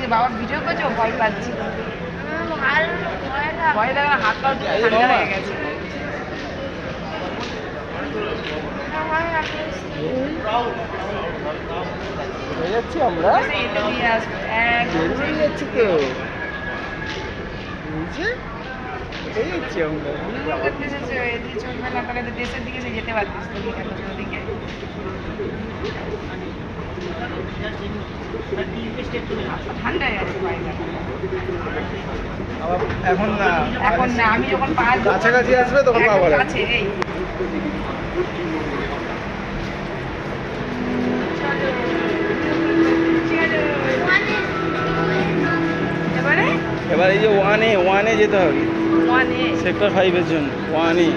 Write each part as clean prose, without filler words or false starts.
যে বাবা ভিডিও করছে ও ভয় পাচ্ছে, ভয় লাগে না, হাত পা ঠান্ডা হয়ে গেছে। যাচ্ছি আমরা, এটা দিয়ে আসবো বেরিয়ে যাচ্ছি তো, যাচ্ছি আমরা। এদিকে চলবে না, তাহলে দেশের দিকে সে যেতে পারতিস তুমি, কেন ওদিকে ঠান্ডা হয়ে গেছে বাইরে। আবার এখন না, এখন না, আমি যখন পাঁচ কাছাকাছি আসবে তখন পাবো না। আছে এই এবারে এবার এই যে ওয়ানে যেতে হবে, সেক্টর 5-এর জন্য। ওয়ানে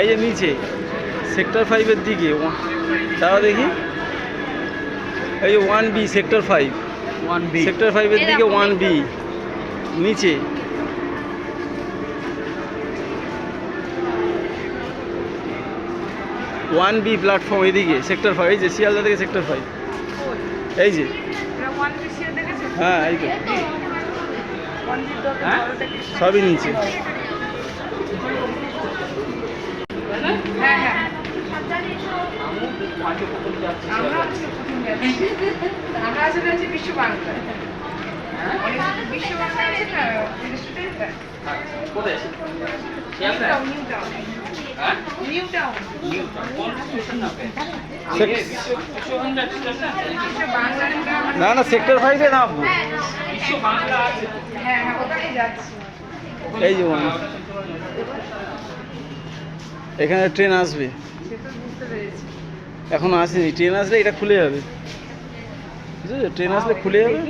এই যে নিচে সেক্টর 5-এর দিকে, দাঁড়া দেখি, এই যে 1B সেক্টর 5, 1B সেক্টর 5-এর দিকে 1B নিচে। ওয়ান বি প্ল্যাটফর্ম এদিকে সেক্টর 5, এই যে শিয়ালদা থেকে সেক্টর 5, এই যে, হ্যাঁ এই তো, সবই নিচে। হ্যাঁ হ্যাঁ আমরা আসলে হচ্ছে বিশ্ব বাংলা, বিশ্ব বাংলা আছে না রেস্টুরেন্টটা, নিউ টাউন না না সেক্টর 5-এ নামবো। হ্যাঁ হ্যাঁ ওখানে যাচ্ছি। এই যে ওয়ান, এখানে ট্রেন আসবে, সে তো বুঝতে পেরেছি। এখনো আসেনি। ট্রেন আসলে এটা খুলে যাবে, বুঝেছো? ট্রেন আসলে খুলে যাবে।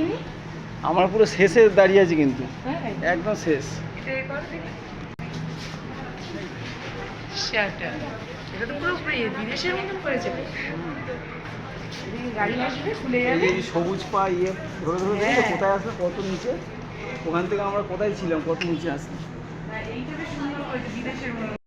আমরা পুরো শেষে দাঁড়িয়ে আছি কিন্তু, একদম শেষ। এটা তো পুরো বিদেশের মতন করেছে, গাড়ি আসবে খুলে যাবে। এই সবুজ পা ইয়ে ধরে ধরে দেখো কোথায় আসবে, কত নিচে, ওখান থেকে আমরা কোথায় ছিলাম, কত নিচে আসবে। এইটা সুন্দর করেছে বিদেশের মতন।